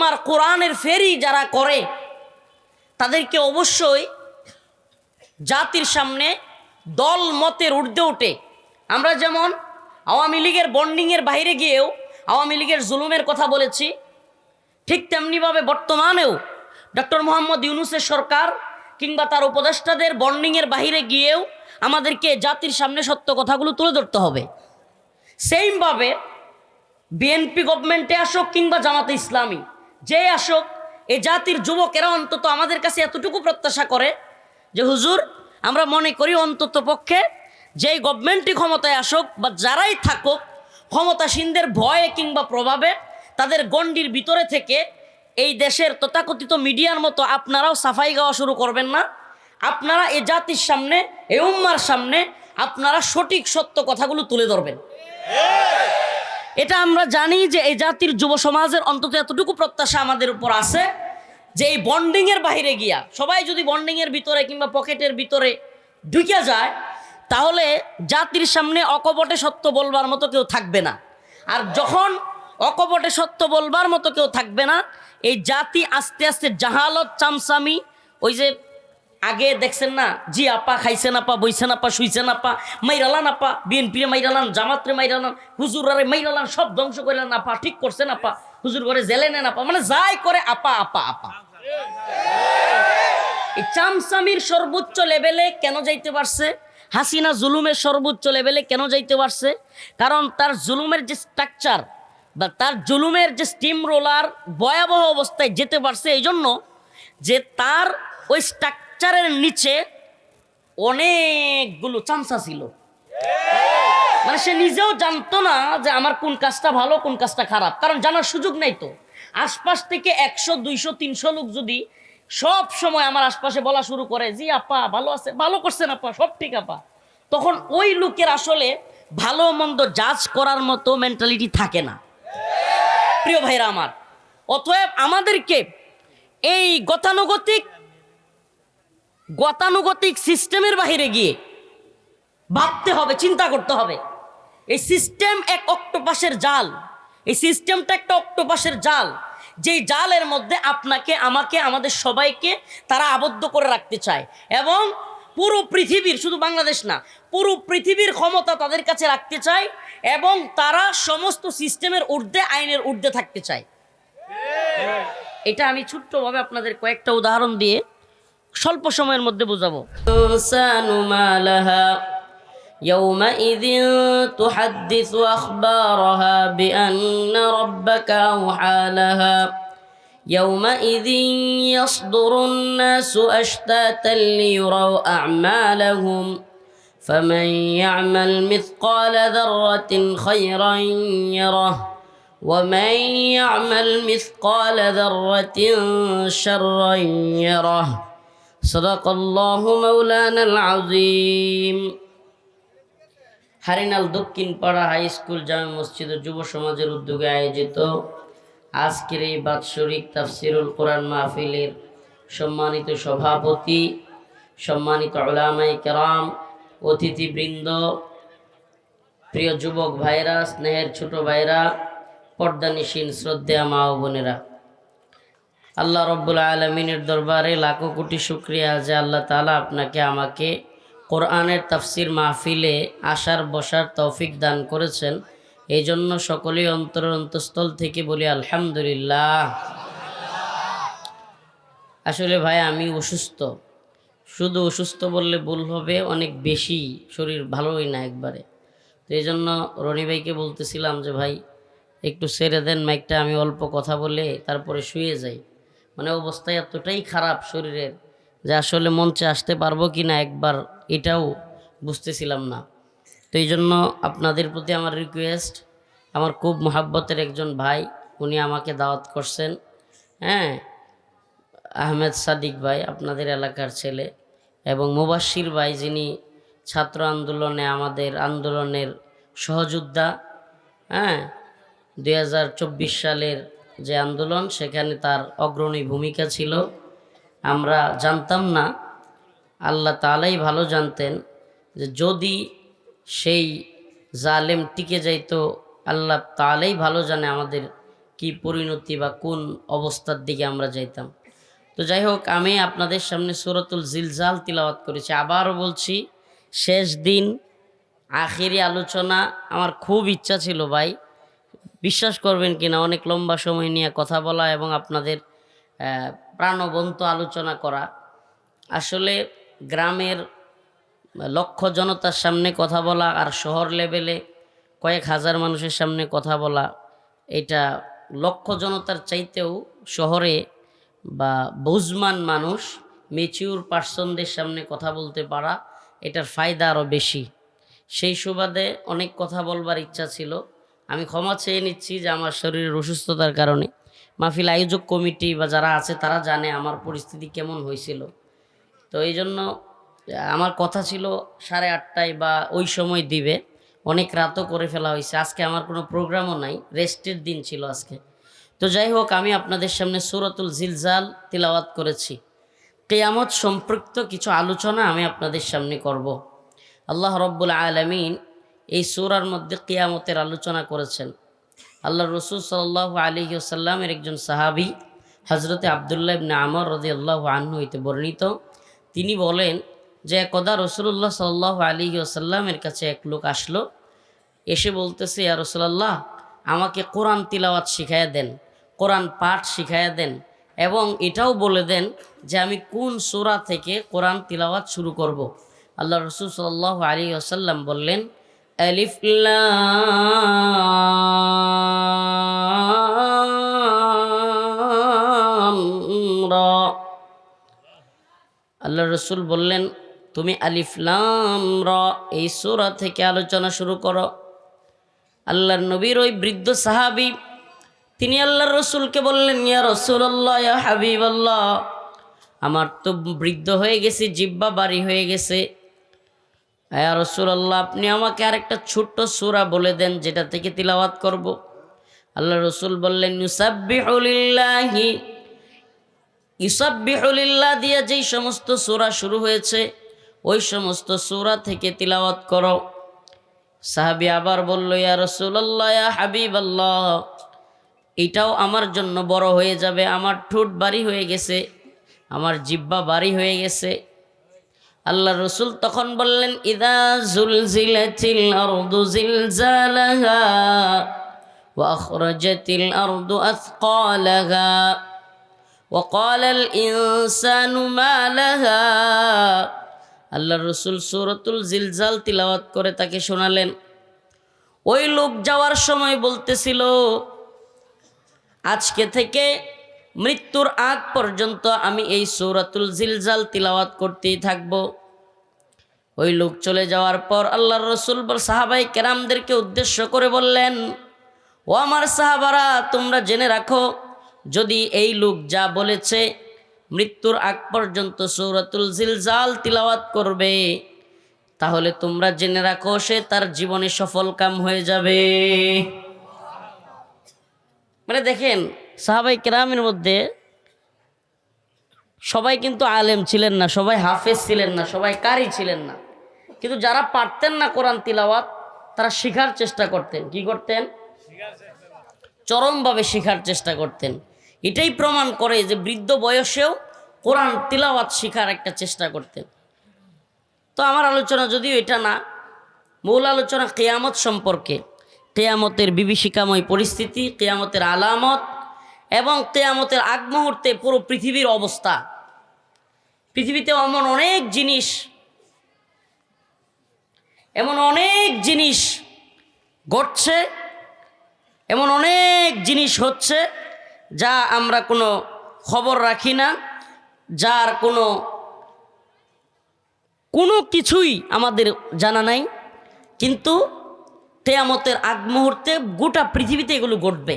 উম্মার কোরআনের ফেরি যারা করে তাদেরকে অবশ্যই জাতির সামনে দল মতের ঊর্ধ্বে ওঠে। আমরা যেমন আওয়ামী লীগের বন্ডিংয়ের বাইরে গিয়েও আওয়ামী লীগের জুলুমের কথা বলেছি, ঠিক তেমনিভাবে বর্তমানেও ডক্টর মোহাম্মদ ইউনূসের সরকার কিংবা তার উপদেষ্টাদের বন্ডিংয়ের বাইরে গিয়েও আমাদেরকে জাতির সামনে সত্য কথাগুলো তুলে ধরতে হবে। সেইমভাবে বিএনপি গভর্নমেন্টে আসুক কিংবা জামাতে ইসলামী যে আসুক, এ জাতির যুবকেরা অন্তত আমাদের কাছে এতটুকু প্রত্যাশা করে যে হুজুর, আমরা মনে করি অন্তত পক্ষে যেই গভর্নমেন্টই ক্ষমতায় আসুক বা যারাই থাকুক, ক্ষমতাসীনদের ভয়ে কিংবা প্রভাবে তাদের গণ্ডির ভিতরে থেকে এই দেশের তথাকথিত মিডিয়ার মতো আপনারাও সাফাই গাওয়া শুরু করবেন না। আপনারা এ জাতির সামনে, এ উম্মার সামনে আপনারা সঠিক সত্য কথাগুলো তুলে ধরবেন। এটা আমরা জানি যে এই জাতির যুব সমাজের অন্তত এতটুকু প্রত্যাশা আমাদের উপর আছে যে এই বন্ডিংয়ের বাইরে গিয়া সবাই যদি বন্ডিংয়ের ভিতরে কিংবা পকেটের ভিতরে ঢুকে যায় তাহলে জাতির সামনে অকপটে সত্য বলবার মতো কেউ থাকবে না। আর যখন অকপটে সত্য বলবার মতো কেউ থাকবে না, এই জাতি আস্তে আস্তে জাহালত, চামচামি, ওই যে আগে দেখছেন না, জি আপা খাইছেন আপা, বইছেন আপা, শুইছেন আপা, মাইরালান আপা, বিএনপিরে মাইরালান, জামাতরে মাইরালান, হুজুরারে মাইরালান, সব ধ্বংস করলেন আপা, ঠিক করছেন আপা, হুজুর করে জেলে নেন আপা, মানে যাই করে আপা আপা আপা। এই চামচামির সর্বোচ্চ লেভেলে কেন যাইতে পারছে? হাসিনা জুলুমের সর্বোচ্চ লেভেলে কেন যাইতে পারছে? কারণ তার জুলুমের যে স্ট্রাকচার বা তার জুলুমের যে স্টিম রোলার ভয়াবহ অবস্থায় যেতে পারছে এই জন্য যে তার ওই স্ট্রাকচারের নিচে অনেকগুলো চামচা ছিল। মানে সে নিজেও জানতো না যে আমার কোন কাজটা ভালো কোন কাজটা খারাপ, কারণ জানার সুযোগ নেই। তো আশপাশ থেকে 100, 200, 300 লোক যদি সব সময় আমার আশপাশে বলা শুরু করে জি আপা ভালো আছে, ভালো করছেন আপা, সব ঠিক আপা, তখন ওই লোকের আসলে ভালো মন্দ জাজ করার মতো মেন্টালিটি থাকে না। প্রিয় ভাইরা আমার, অতএব আমাদেরকে এই গতানুগতিক সিস্টেমের বাইরে গিয়ে ভাবতে হবে, চিন্তা করতে হবে। এই সিস্টেম এক অক্টোপাসের জাল, এই সিস্টেমটা একটা অক্টোপাসের জাল, যেই জালের মধ্যে আপনাকে, আমাকে, আমাদের সবাইকে তারা আবদ্ধ করে রাখতে চায় এবং পুরো পৃথিবীর, শুধু বাংলাদেশ না, পুরো পৃথিবীর ক্ষমতা তাদের কাছে রাখতে চায় এবং তারা সমস্ত সিস্টেমের ঊর্ধ্বে, আইনের ঊর্ধ্বে থাকতে চায়। এটা আমি ছোট্টভাবে আপনাদের কয়েকটা উদাহরণ দিয়ে স্বল্প সময়ের মধ্যে বোঝাবো। يومئذ تحدث أخبارها بأن ربك أوحى لها يومئذ يصدر الناس أشتاتا ليروا أعمالهم فمن يعمل مثقال ذرة خيرا يره ومن يعمل مثقال ذرة شرا يره صدق الله مولانا العظيم। হারিনাল দক্ষিণ পাড়া হাই স্কুল জামে মসজিদের যুব সমাজের উদ্যোগে আয়োজিত আজকের এই বাৎসরিক তাফসিরুল কোরআন মাহফিলের সম্মানিত সভাপতি, সম্মানিত উলামায়ে কেরাম, অতিথিবৃন্দ, প্রিয় যুবক ভাইরা, স্নেহের ছোট ভাইরা, পর্দানিশীন শ্রদ্ধেয় মা ও বোনেরা, আল্লাহ রব্বুল আলমিনের দরবারে লাখো কোটি শুকরিয়া যে আল্লাহ তাআলা আপনাকে আমাকে কোরআনের তাফসির মাহফিলে আসার বসার তৌফিক দান করেছেন। এই জন্য সকলেই অন্তরস্থল থেকে বলি আলহামদুলিল্লাহ। আসলে ভাই আমি অসুস্থ, শুধু অসুস্থ বললে ভুল হবে, অনেক বেশি শরীর ভালোই না একবারে। তো এই জন্য রনি ভাইকে বলতেছিলাম যে ভাই একটু ছেড়ে দেন মাইকটা, আমি অল্প কথা বলে তারপরে শুয়ে যাই। মানে অবস্থা এতটাই খারাপ শরীরের যে আসলে মঞ্চে আসতে পারবো কি না একবার এটাও বুঝতেছিলাম না। তো এই জন্য আপনাদের প্রতি আমার রিকোয়েস্ট, আমার খুব মহাব্বতের একজন ভাই, উনি আমাকে দাওয়াত করছেন, হ্যাঁ, আহমেদ সাদিক ভাই, আপনাদের এলাকার ছেলে, এবং মুবাশির ভাই যিনি ছাত্র আন্দোলনে আমাদের আন্দোলনের সহযোদ্ধা, হ্যাঁ, 2024 সালের যে আন্দোলন সেখানে তার অগ্রণী ভূমিকা ছিল। আমরা জানতাম না, আল্লাহ তাআলাই ভালো জানতেন যে যদি সেই জালেম টিকে যাইতো, আল্লাহ তাআলাই ভালো জানে আমাদের কি পরিণতি বা কোন অবস্থার দিকে আমরা যাইতাম। তো যাই হোক, আমি আপনাদের সামনে সূরাতুল জিলজাল তিলাওয়াত করেছি। আবারও বলছি, শেষ দিন আখিরি আলোচনা। আমার খুব ইচ্ছা ছিল ভাই, বিশ্বাস করবেন কিনা, অনেক লম্বা সময় নিয়ে কথা বলা এবং আপনাদের প্রাণবন্ত আলোচনা করা। আসলে গ্রামের লক্ষ জনতার সামনে কথা বলা আর শহর লেভেলে কয়েক হাজার মানুষের সামনে কথা বলা, এটা লক্ষ জনতার চাইতেও শহরে বা বুঝমান মানুষ, ম্যাচিউর পার্সনদের সামনে কথা বলতে পারা, এটার ফায়দা আরও বেশি। সেই সুবাদে অনেক কথা বলবার ইচ্ছা ছিল। আমি ক্ষমা চেয়ে নিচ্ছি যে আমার শরীরের অসুস্থতার কারণে। মাহফিল আয়োজক কমিটি বা যারা আছে তারা জানে আমার পরিস্থিতি কেমন হয়েছিল। তো এই জন্য আমার কথা ছিল 8:30টায় বা ওই সময় দিবে, অনেক রাতও করে ফেলা হয়েছে। আজকে আমার কোনো প্রোগ্রামও নাই, রেস্টের দিন ছিল আজকে। তো যাই হোক, আমি আপনাদের সামনে সূরাতুল জিলজাল তিলাওয়াত করেছি। কিয়ামত সম্পৃক্ত কিছু আলোচনা আমি আপনাদের সামনে করব। আল্লাহ রব্বুল আলামিন এই সূরার মধ্যে কিয়ামতের আলোচনা করেছেন। আল্লাহ রসুল সাল্লাল্লাহু আলাইহি ওয়াসাল্লামের একজন সাহাবী হযরতে আব্দুল্লাহ ইবনে আমর রাদিয়াল্লাহু আনহু হইতে বর্ণিত, তিনি বলেন যে একদা রাসূলুল্লাহ সাল্লাল্লাহু আলাইহি ওয়াসাল্লামের কাছে এক লোক আসলো, এসে বলতেছে, ইয়া রাসূলুল্লাহ, আমাকে কোরআন তিলাওয়াত শিখাইয়া দেন, কোরআন পাঠ শিখাইয়া দেন, এবং এটাও বলে দেন যে আমি কোন সূরা থেকে কোরআন তিলাওয়াত শুরু করব। আল্লাহ রসুল সাল্লাল্লাহু আলাইহি ওয়াসাল্লাম বললেন, আলিফ লাম রা। আল্লাহ রসুল বললেন, তুমি আলিফ লাম রা এই সূরা থেকে আলোচনা শুরু করো। আল্লাহর নবীর ওই বৃদ্ধ সাহাবী, তিনি আল্লাহর রসুলকে বললেন, ইয়া রাসূলুল্লাহ, ইয়া হাবিবাল্লাহ, আমার তো বৃদ্ধ হয়ে গেছে, জিহ্বা বাড়ি হয়ে গেছে। ইয়া রাসূলুল্লাহ, আপনি আমাকে আরেকটা ছোট্ট সূরা বলে দেন যেটা থেকে তিলাওয়াত করব। আল্লাহ রসুল বললেন, ইউসাব্বিহু লিল্লাহ দিয়ে যেই সমস্ত সূরা শুরু হয়েছে ওই সমস্ত সূরা থেকে তিলাওয়াত করো। সাহাবী আবার বলল, ইয়া রাসূলুল্লাহ, ইয়া হাবিবাল্লাহ, এটাও আমার জন্য বড় হয়ে যাবে, আমার ঠোঁট বাড়ি হয়ে গেছে, আমার জিহ্বা বাড়ি হয়ে গেছে। আল্লাহ রসুল তখন বললেন, ইযা যুলজিলাতিল আরদু জিলজালাহা ওয়া আখরাজাতিল আরদু আথকালাহা ওয়া ক্বালাল ইনসানু মা লাহা। আল্লাহ রসুল সূরাতুল জিলজাল তিলাওয়াত করে তাকে শোনালেন। ওই লোক যাওয়ার সময় বলতেছিল, আজকে থেকে মৃত্যুর আগ পর্যন্ত আমি এই সূরাতুল জিলজাল তিলাওয়াত করতেই থাকব। ওই লোক চলে যাওয়ার পর আল্লাহর রসুল সাহাবায়ে কেরামদেরকে উদ্দেশ্য করে বললেন, ও আমার সাহাবারা, তোমরা জেনে রাখো, যদি এই লোক যা বলেছে মৃত্যুর আগ পর্যন্ত সূরাতুল জিলজাল তিলাওয়াত করবে, তাহলে তোমরা জেনে রাখো সে তার জীবনে সফল কাম হয়ে যাবে। মানে দেখেন, সাহাবায়ে কেরামের মধ্যে সবাই কিন্তু আলেম ছিলেন না, সবাই হাফেজ ছিলেন না, সবাই কারি ছিলেন না, কিন্তু যারা পারতেন না কোরআন তিলাওয়াত, তারা শেখার চেষ্টা করতেন। কি করতেন? চরমভাবে শেখার চেষ্টা করতেন। এটাই প্রমাণ করে যে বৃদ্ধ বয়সেও কোরআন তিলাওয়াত শেখার একটা চেষ্টা করতেন। তো আমার আলোচনা যদিও এটা না, মূল আলোচনা কিয়ামত সম্পর্কে, কিয়ামতের বিভীষিকাময় পরিস্থিতি, কিয়ামতের আলামত এবং কিয়ামতের আগ মুহূর্তে পুরো পৃথিবীর অবস্থা। পৃথিবীতে এমন অনেক জিনিস ঘটছে, এমন অনেক জিনিস হচ্ছে যা আমরা কোনো খবর রাখি না, যার কোনো কিছুই আমাদের জানা নাই, কিন্তু কিয়ামতের আগ মুহূর্তে গোটা পৃথিবীতে এগুলো ঘটবে।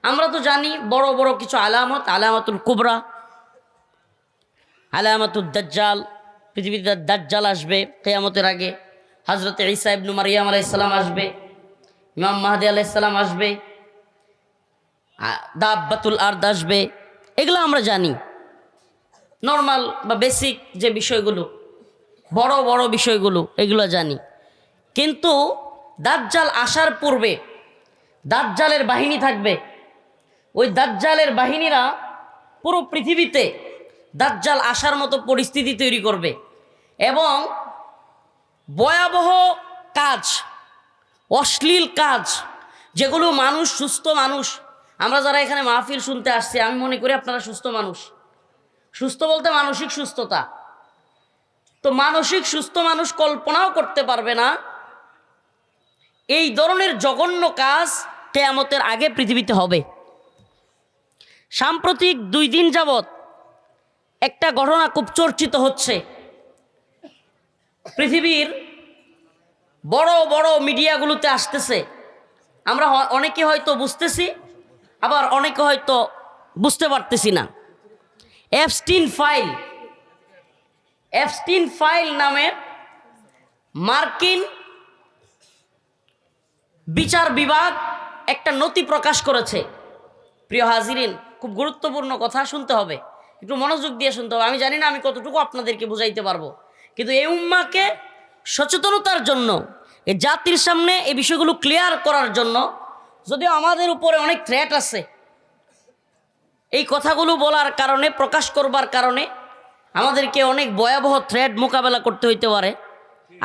আমরা তো জানি বড় বড় কিছু আলামত, আলামাতুল কুবরা, আলামাতুদ দাজ্জাল, পৃথিবীতে দাজ্জাল আসবে কিয়ামতের আগে, হযরতে ঈসা ইবনে মারইয়াম আলাইহিস সালাম আসবে, ইমাম মাহদী আলাইহিস সালাম আসবে, দাব্বাতুল আরদ আসবে। এগুলো আমরা জানি, নর্মাল বা বেসিক যে বিষয়গুলো, বড় বড় বিষয়গুলো, এগুলো জানি। কিন্তু দাজ্জাল আসার পূর্বে দাজ্জালের বাহিনী থাকবে, ওই দাজ্জালের বাহিনীরা পুরো পৃথিবীতে দাজ্জাল আসার মতো পরিস্থিতি তৈরি করবে এবং ভয়াবহ কাজ, অশ্লীল কাজ, যেগুলো মানুষ, সুস্থ মানুষ, আমরা যারা এখানে মাহফিল শুনতে আসছি, আমি মনে করি আপনারা সুস্থ মানুষ। সুস্থ বলতে মানসিক সুস্থতা। তো মানসিক সুস্থ মানুষ কল্পনাও করতে পারবে না এই ধরনের জঘন্য কাজ কিয়ামতের আগে পৃথিবীতে হবে। সাম্প্রতিক 2 দিন যাবৎ একটা ঘটনা খুব চর্চিত হচ্ছে। পৃথিবীর বড় বড় মিডিয়াগুলোতে আসতেছে। আমরা অনেকে হয়তো বুঝতেছি, আবার অনেকে হয়তো বুঝতে পারতেছি না। এপস্টিন ফাইল নামের মার্কিন বিচার বিভাগ একটা নথি প্রকাশ করেছে। প্রিয় হাজিরিন, খুব গুরুত্বপূর্ণ কথা, শুনতে হবে, একটু মনোযোগ দিয়ে শুনতে হবে। আমি জানি না আমি কতটুকু আপনাদেরকে বুঝাইতে পারবো, কিন্তু এই উম্মাকে সচেতনতার জন্য, এই জাতির সামনে এই বিষয়গুলো ক্লিয়ার করার জন্য, যদিও আমাদের উপরে অনেক থ্রেট আছে, এই কথাগুলো বলার কারণে, প্রকাশ করবার কারণে আমাদেরকে অনেক ভয়াবহ থ্রেট মোকাবেলা করতে হইতে পারে।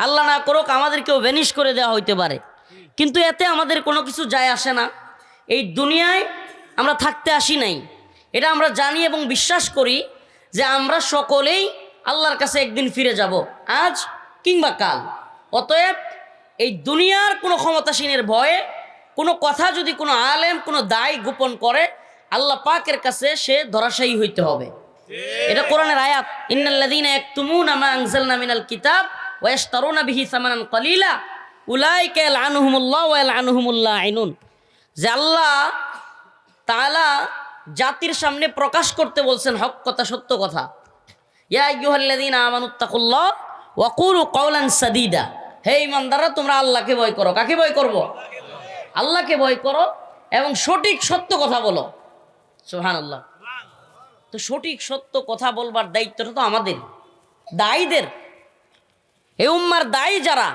আল্লাহ না করুক আমাদেরকেও ভ্যানিশ করে দেওয়া হইতে পারে, কিন্তু এতে আমাদের কোনো কিছু যায় আসে না। এই দুনিয়ায় আমরা থাকতে আসি নাই, এটা আমরা জানি এবং বিশ্বাস করি যে আমরা সকলেই আল্লাহর কাছে একদিন ফিরে যাব, আজ কিংবা কাল। অতএব এই দুনিয়ার কোনো ক্ষমতাসীনের ভয়ে কোনো কথা যদি কোনো আলেম, কোনো দায় গোপন করে, আল্লাহ পাকের কাছে সে ধরাশায়ী হইতে হবে। এটা কোরআনের আয়াত, ইন্নাল্লাযীনা ইয়াকতুমুনা মা আনজালনা মিনাল কিতাব ওয়া ইয়াশতারুনা বিহি সামানান কলিলা উলাইকা ইয়ালআনুহুমুল্লাহু ওয়া ইয়ালআনুহুমুল লাঈনুন। যে আল্লাহ তাআলা জাতির সামনে প্রকাশ করতে বলছেন হক কথা, সত্য কথা। ইয়া আইয়ুহাল্লাযীনা আমানুত্তাকুল্লাহ ওয়া কুলু কাওলান সাদীদা। হে ঈমানদাররা, তোমরা আল্লাহকে ভয় করো। কাকে ভয় করব? আল্লাহকে ভয় করো এবং সঠিক সত্য কথা বলো। সুবহানাল্লাহ। তো সঠিক সত্য কথা বলবার দায়িত্বটা তো আমাদের, দায়ীদের। এই উম্মার দায়ী যারা,